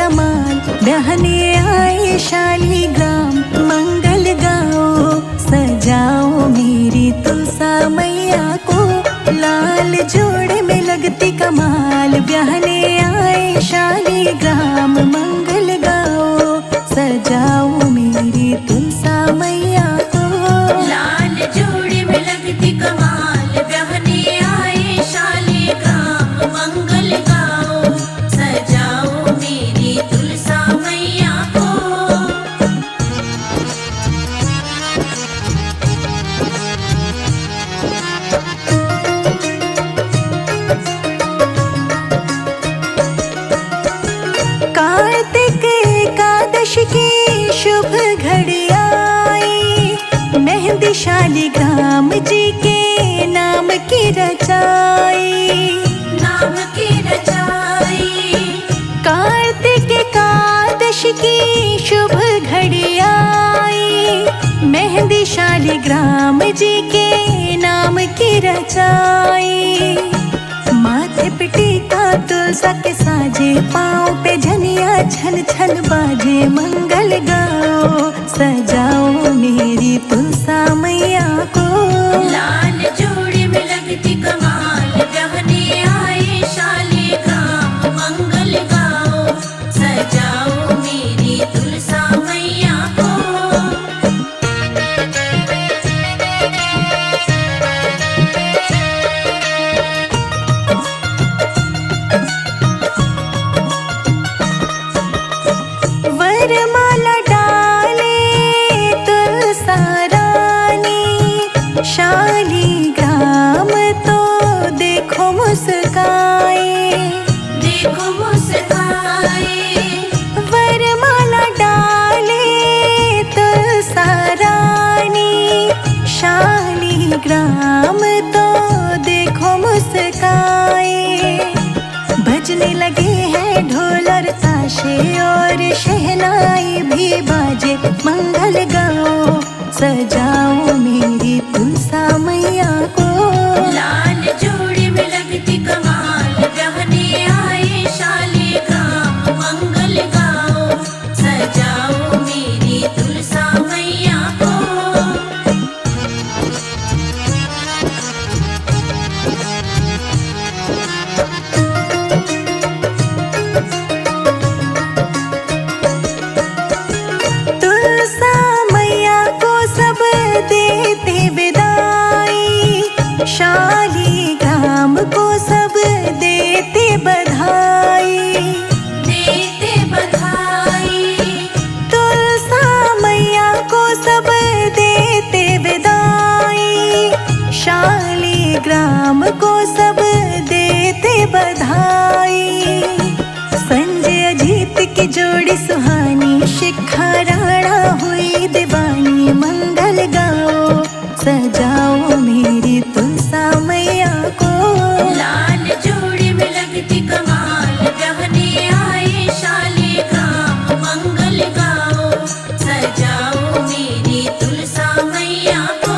कमाल, बहने आए शालीग्राम, मंगल गाओ सजाओ मेरी तुलसा मैया को। लाल जोड़े में लगती कमाल, बहने आए शालीग्राम, मंगल गाओ सजाओ मेरी तुलसा मैया को। लाल जोड़े में लगती कमाल, बहने आए शालीग्राम, मंगल गाओ सजाओ मेरी तुलसा मैया को। कार्तिक एकादश की शुभ घड़ी आई, मेहंदी शालीग्राम जी के नाम की रचाई, नाम की रचाई। कार्तिक एकादश की शुभ घड़ी आई, मेहंदी शालीग्राम जी के नाम की रचाई। माथे पे टीका तुलसा के साजे, पाँव पे झनिया छन छन बाजे, मंगल गाओ सजाओ मेरी तुलसा मैया को। लाल जोड़े में लगती कमाल, बहने आए शालीग्राम, मंगल गाओ सजाओ मेरी तुलसा मैया को। वरमाला डाले तुलसा रानी, शालीग्राम तो देखो मुस्काए, देखो मुस्काए। वरमाला डाले तुलसा रानी, शालीग्राम तो देखो मुस्काए। बजने लगे हैं ढोल और ताशे और शहनाई भी बाजे, मंगल गाओ सजाओ मेरी तुलसा मैया को। लाल जोड़े में लगती कमाल, बहने आए शालीग्राम, मंगल गाओ सजाओ मेरी तुलसा मैया को। तुलसा मैया को सब देते विदाई, शालीग्राम को सब देते बधाई, देते बधाई। तुलसा मैया को सब देते विदाई, शालीग्राम को सब देते बधाई। संजय अजीत की जोड़ी सुहानी, शिखा राणा हुई दीवानी, मंगल गाओ सजाओ मेरी तुलसा मैया को। लाल जोड़े में लगती कमाल, बहने आए शालीग्राम, मंगल गाओ सजाओ मेरी तुलसा मैया को।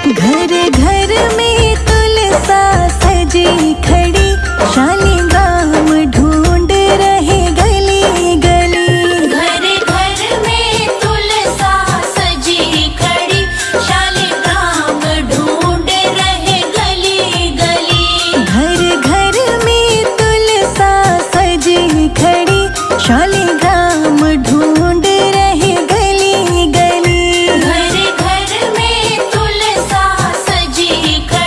घर घर में तुलसा सजी खड़ी, शालीग्राम ढूंढ रहे गली गली। घर घर में तुलसा सजी खड़ी, शालीग्राम ढूंढ रहे गली गली। घर घर में तुलसा सजी खड़ी, शालीग्राम ढूंढ रहे गली गली। घर घर में तुलसा सजी खड़ी,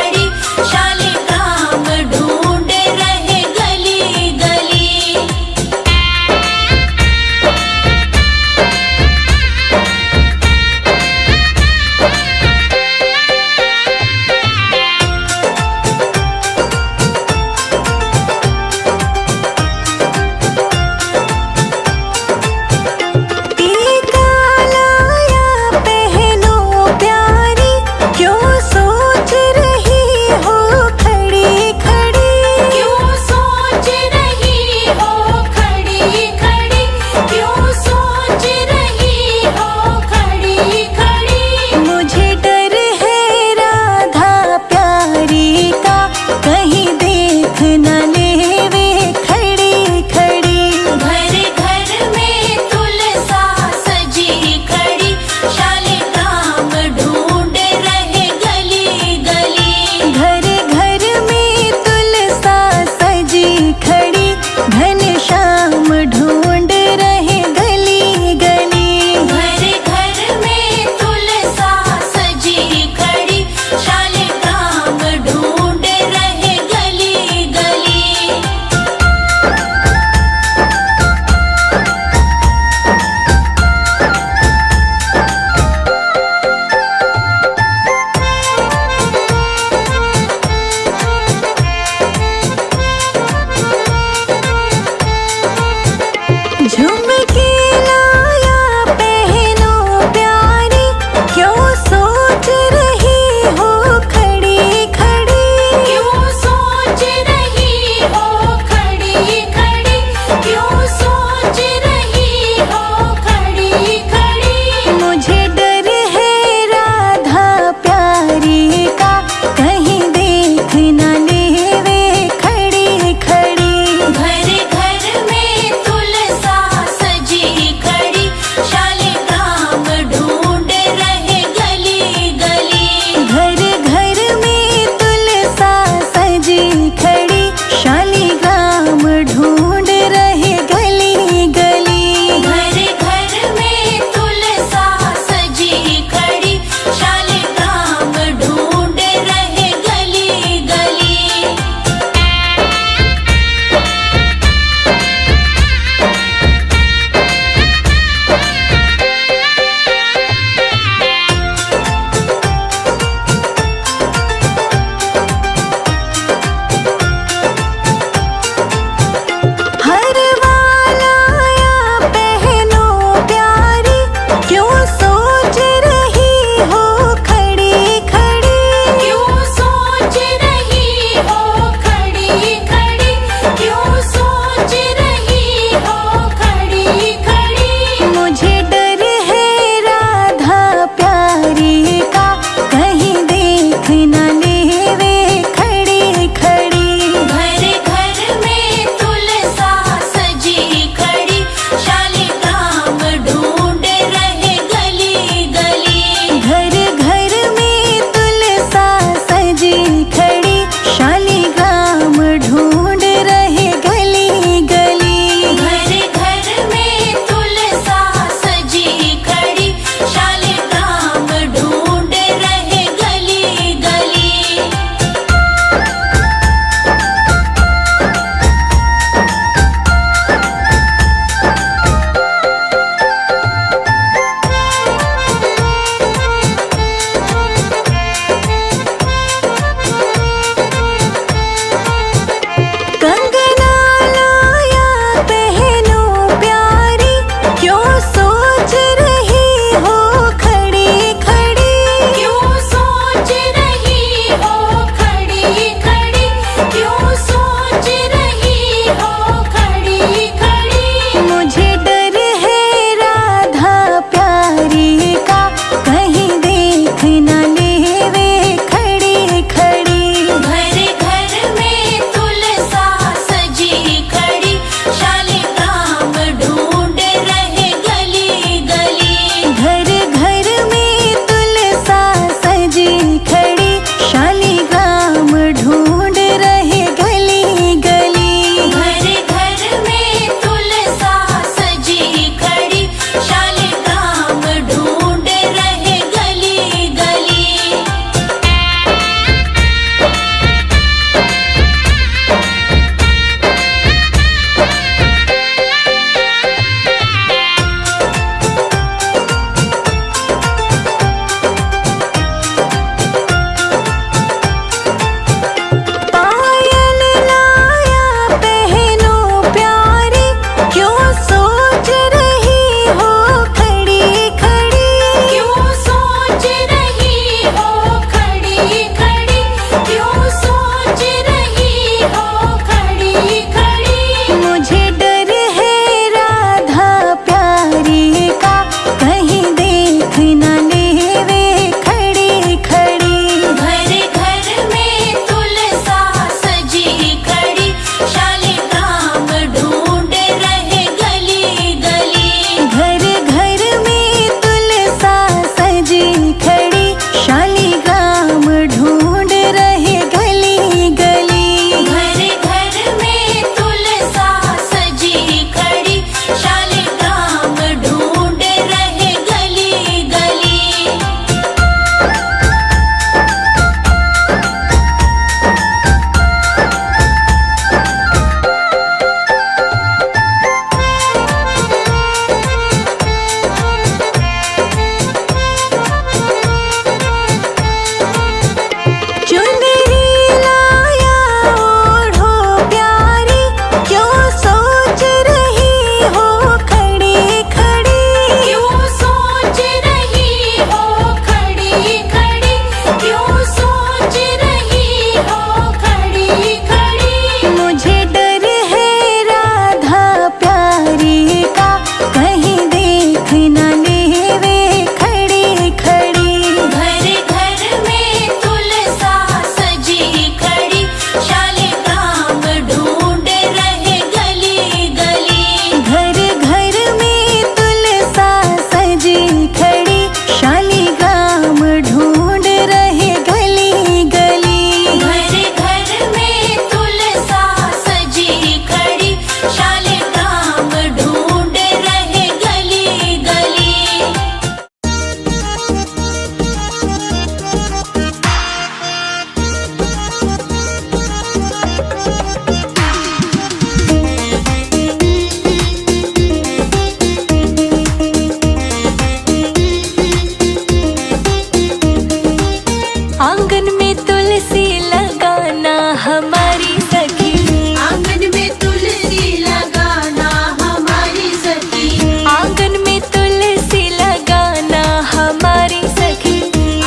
आंगन में तुलसी लगाना हमारी सखी, आंगन में तुलसी लगाना हमारी सखी, आंगन में तुलसी लगाना हमारी सखी,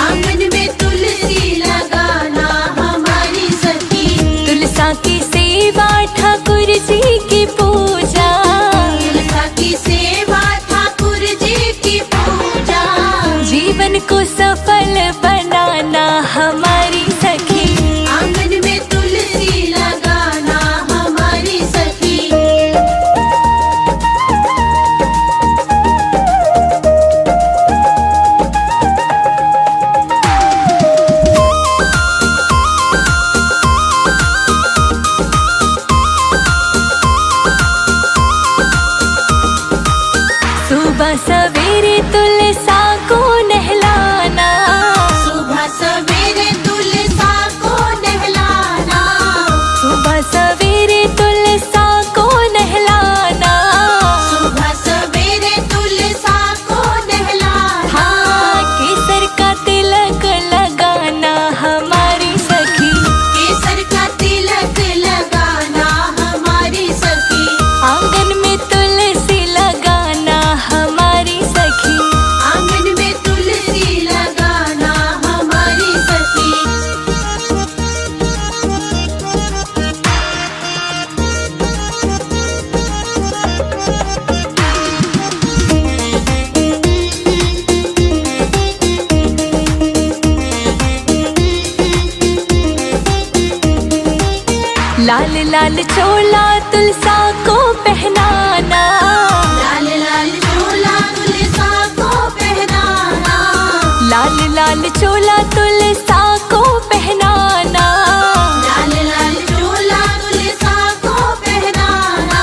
आंगन में तुलसी लगाना हमारी सखी। तुलसा की सेवा ठाकुर जी की पूजा, तुलसा की सेवा ठाकुर जी की पूजा, जीवन को सफल बनाना हमारी सखी, आंगन में तुलसी लगाना हमारी सखी। सुबह सवेरे तुलसा को नहलाना, सुबह सवेरे तुलसा को नहलाना, सुबह सवेरे तुलसा को नहलाना, सुबह सवेरे तुलसा को नहलाना। हाँ केसर का तिलक लगाना हमारी सखी, केसर का तिलक लगाना हमारी सखी, आंगन में तुलसी लगाना हमारी सखी, आंगन में तुलसी लगाना हमारी सखी। लाल लाल चोला तुलसा को पहनाना, लाल लाल चोला तुलसा को पहनाना, लाल लाल चोला तुलसा को पहनाना, लाल लाल चोला तुलसा को पहनाना,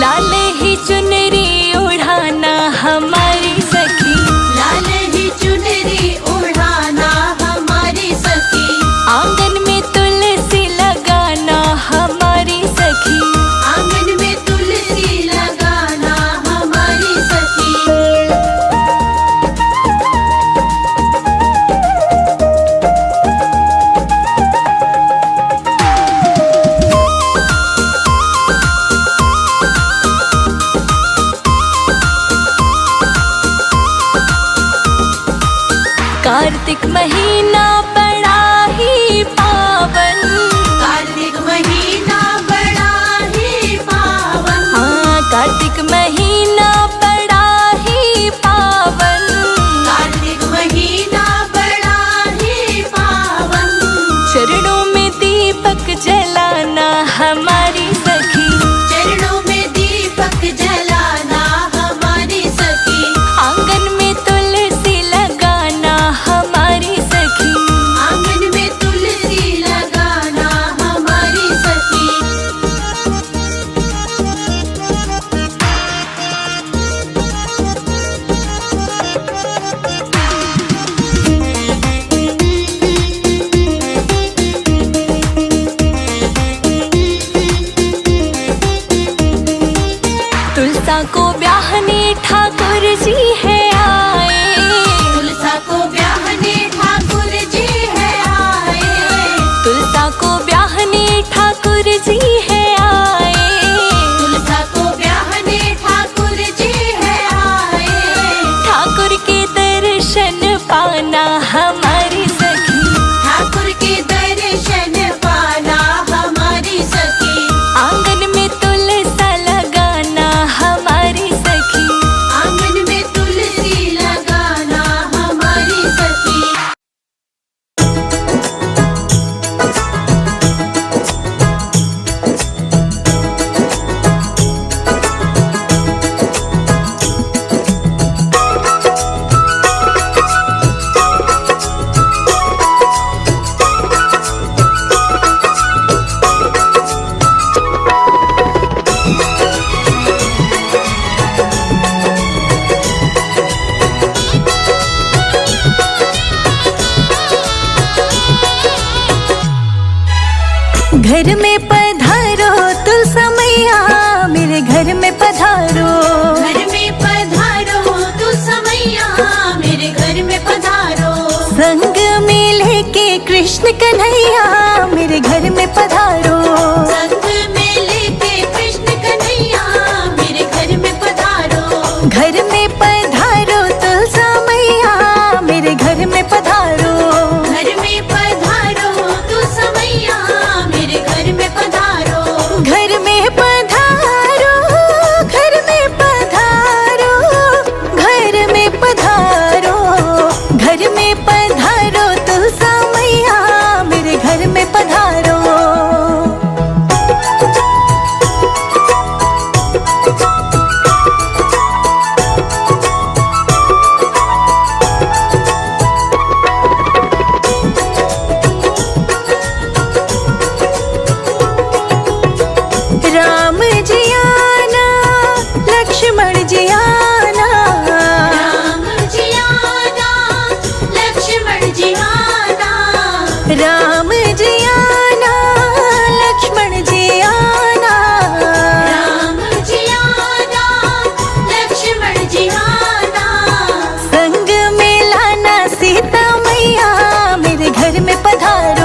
लाल ही चुनरी ओढ़ाना हमारी सखी, लाल ही चुनरी ओढ़ाना हमारी सखी, आंगन में तुलसी लगाना हमारी सखी, आंगन में तुलसी लगाना हमारी सखी। कार्तिक महीना बड़ा ही पावन, कार्तिक महीना बड़ा ही पावन, हाँ कार्तिक महीना बड़ा ही पावन, कार्तिक महीना बड़ा ही पावन, चरणों में दीपक जलाना हमारी सखी, चरणों में दीपक जलाना हमारी सखी, आंगन में तुलसी लगाना हमारी सखी, आंगन में तुलसी लगाना हमारी सखी। तुलसा को ब्याहने ठाकुर जी है आए, तुलसा को ब्याहने ठाकुर जी है आए, तुलसा को ब्याहने ठाकुर जी है आए, तुलसा को ब्याहने ठाकुर जी है आए, ठाकुर के दर्शन पाना हमारी सखी, ठाकुर के दर्शन पाना हमारी सखी, आंगन में तुलसा लगाना हमारी सखी, आंगन में तुलसी लगाना हमारी सखी। घर में पधारो तुलसा मैया, मेरे घर में पधारो, घर में पधारो तुलसा मैया, मेरे घर में पधारो, संग में लेके कृष्ण कन्हैया मेरे घर में पधारो। संग में लेके कृष्ण कन्हैया मेरे घर में पधारो। घर में पधारो तुलसा मैया मेरे घर में पधारो। घर में पधारो तुलसा मैया मेरे घर में पधारो। घर में पधारो, घर में पधारो, घर में पधारो, घर में पधारो तुलसा मैया मेरे घर में पधारो। राम जी आना, लक्ष्मण जी आना, राम जी आना, लक्ष्मण जी आना। राम जी आना, लक्ष्मण जी आना, राम जी आना, लक्ष्मण जी आना। संग में लाना सीता मैया मेरे घर में पधारो।